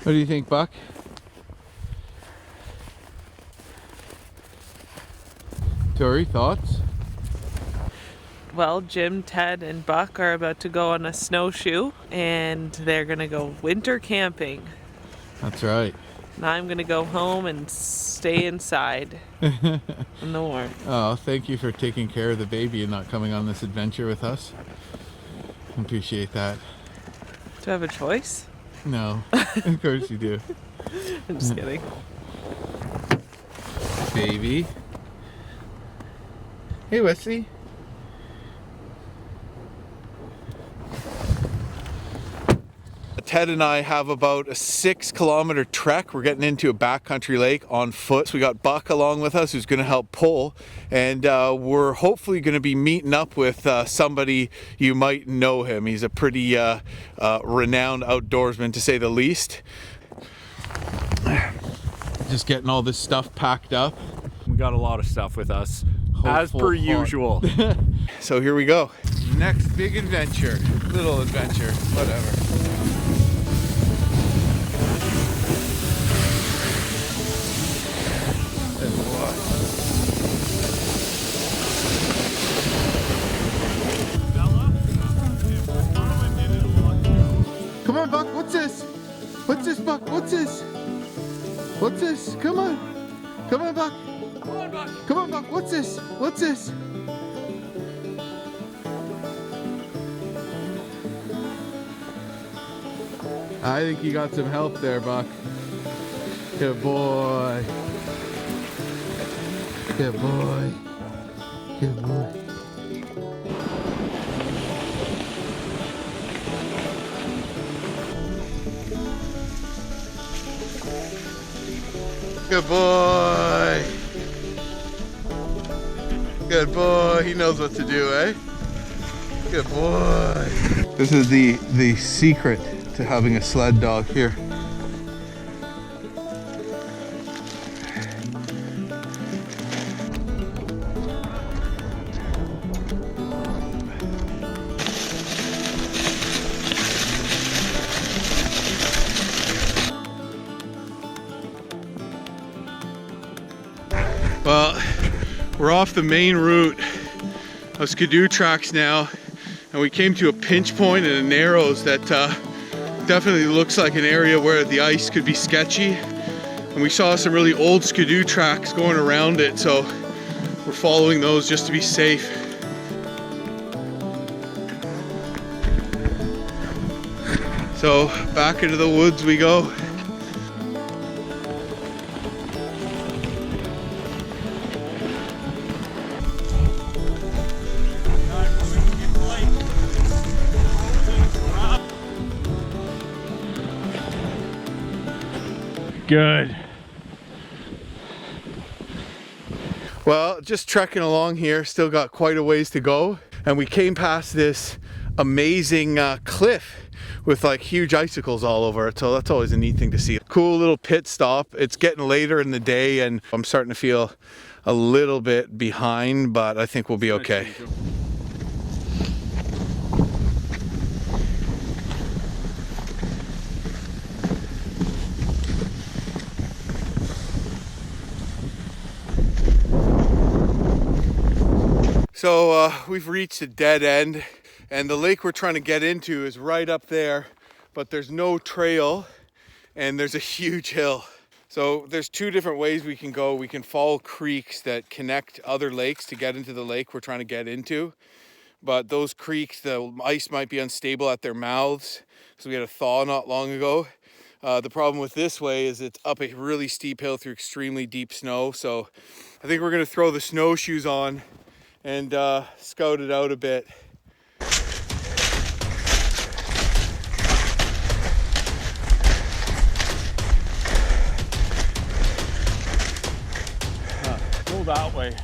What do you think, Buck? Tori, thoughts? Well, Jim, Ted, and Buck are about to go on a snowshoe, and they're gonna go winter camping. That's right. And I'm gonna go home and stay inside in the warmth. Oh, thank you for taking care of the baby and not coming on this adventure with us. Appreciate that. Do I have a choice? No, of course you do. I'm just kidding. Baby. Hey, Wesley. Ted and I have about a 6-kilometer trek. We're getting into a backcountry lake on foot. So we got Buck along with us who's going to help pull. And we're hopefully going to be meeting up with somebody you might know him. He's a pretty renowned outdoorsman, to say the least. Just getting all this stuff packed up. We got a lot of stuff with us, as Hopeful per heart. usual. So here we go. Next big adventure. Little adventure, whatever. Come on, Buck, what's this? What's this, Buck? What's this? What's this? Come on. Come on, Buck. Come on, Buck. Come on, Buck. What's this? What's this? I think you got some help there, Buck. Good boy. Good boy. Good boy. Good boy. Good boy. He knows what to do, eh? Good boy. This is the secret to having a sled dog here. Well, we're off the main route of Skidoo tracks now, and we came to a pinch point in the Narrows that definitely looks like an area where the ice could be sketchy. And we saw some really old Skidoo tracks going around it, so we're following those just to be safe. So back into the woods we go. Good. Well, just trekking along here, still got quite a ways to go. And we came past this amazing cliff with like huge icicles all over it. So that's always a neat thing to see. Cool little pit stop. It's getting later in the day and I'm starting to feel a little bit behind, but I think we'll be okay. So we've reached a dead end and the lake we're trying to get into is right up there, but there's no trail and there's a huge hill. So there's two different ways we can go. We can follow creeks that connect other lakes to get into the lake we're trying to get into. But those creeks, the ice might be unstable at their mouths. So we had a thaw not long ago. The problem with this way is it's up a really steep hill through extremely deep snow. So I think we're gonna throw the snowshoes on and scout it out a bit. Go that way.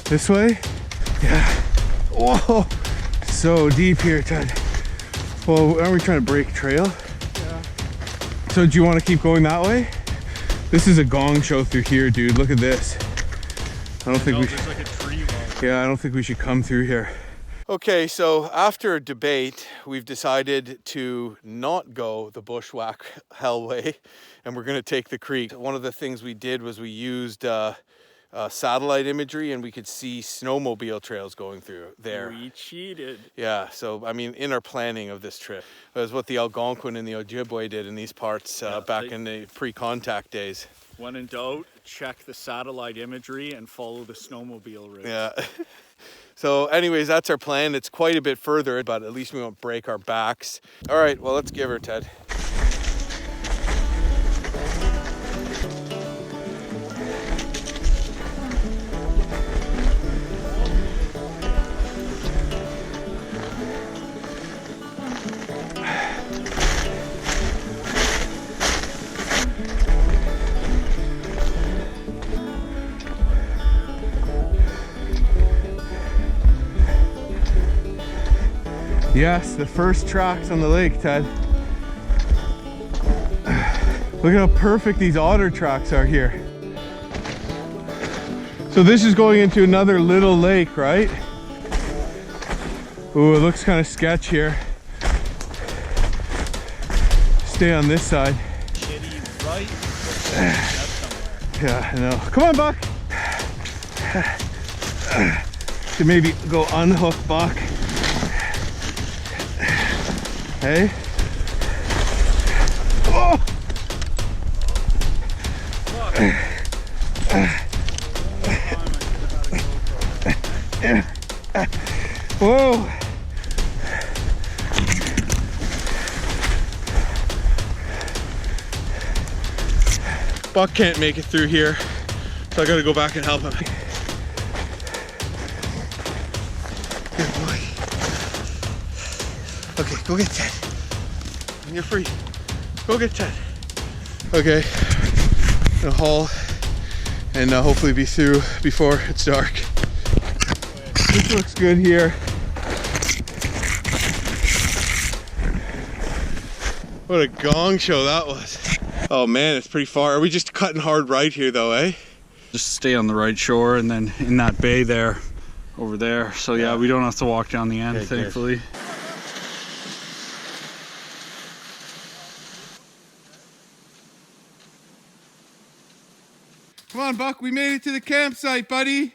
This way? Yeah. Whoa, so deep here, Ted. Well, aren't we trying to break trail? Yeah. So do you want to keep going that way? This is a gong show through here, dude. Look at this. I don't think we There's like a tree wall. Yeah, I don't think we should come through here. Okay, so after a debate, we've decided to not go the bushwhack hell way, and we're gonna take the creek. One of the things we did was we used satellite imagery, and we could see snowmobile trails going through there. We cheated. Yeah, so I mean, in our planning of this trip, it was what the Algonquin and the Ojibwe did in these parts back in the pre-contact days. When in doubt, check the satellite imagery and follow the snowmobile route. Yeah. So anyways, that's our plan. It's quite a bit further, but at least we won't break our backs. All right, well, let's give her, Ted. Yes, the first tracks on the lake, Ted. Look at how perfect these otter tracks are here. So this is going into another little lake, right? Ooh, it looks kind of sketch here. Stay on this side. Kitty, right? Yeah, I know. Come on, Buck. To maybe go unhook Buck. Hey. Oh! Whoa! Buck can't make it through here, so I gotta go back and help him. Good boy. Okay, go get Ted. You're free. Go get Ted. Okay, gonna haul and hopefully be through before it's dark. This looks good here. What a gong show that was. Oh man, it's pretty far. Are we just cutting hard right here though, eh? Just stay on the right shore and then in that bay there, over there. So yeah, we don't have to walk down the end, Okay, thankfully. Good. Come on, Buck, we made it to the campsite, buddy.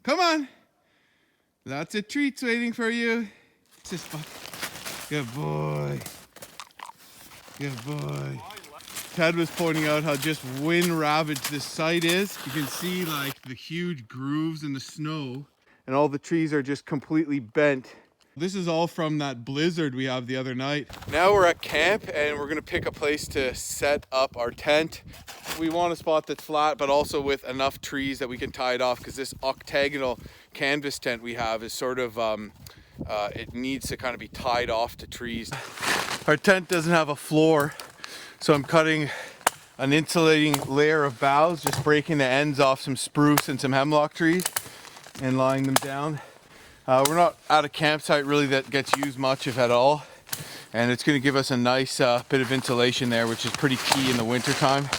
Come on. Lots of treats waiting for you. Just Buck. Good boy. Good boy. Ted was pointing out how just wind ravaged this site is. You can see like the huge grooves in the snow, and all the trees are just completely bent. This is all from that blizzard we had the other night. Now we're at camp and we're gonna pick a place to set up our tent. We want a spot that's flat, but also with enough trees that we can tie it off, because this octagonal canvas tent we have is sort of, it needs to kind of be tied off to trees. Our tent doesn't have a floor, so I'm cutting an insulating layer of boughs, just breaking the ends off some spruce and some hemlock trees and lying them down. We're not at a campsite really that gets used much, if at all, and it's going to give us a nice bit of insulation there, which is pretty key in the winter time.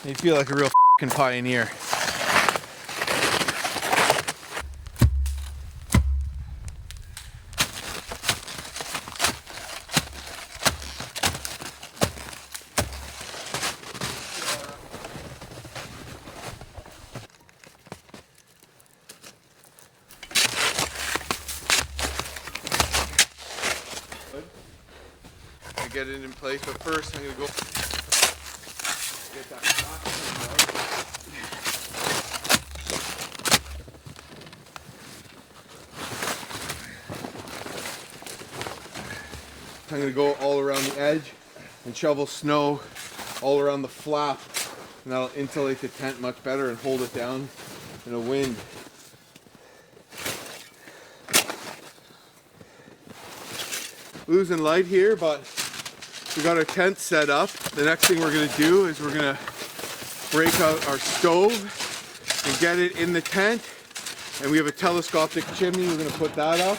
You feel like a real f***ing pioneer. Get it in place, but first I'm gonna go get that I'm gonna go all around the edge and shovel snow all around the flap, and that'll insulate the tent much better and hold it down in a wind. Losing light here, but we got our tent set up. The next thing we're gonna do is we're gonna break out our stove and get it in the tent. And we have a telescopic chimney, we're gonna put that up.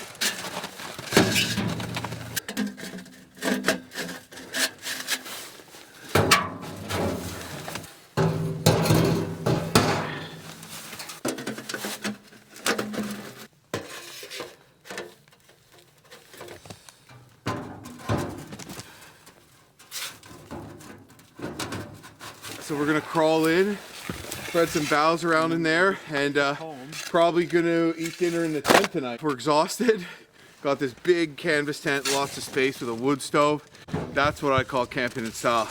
So we're gonna crawl in, spread some boughs around in there, and probably gonna eat dinner in the tent tonight. We're exhausted. Got this big canvas tent, lots of space with a wood stove. That's what I call camping in style.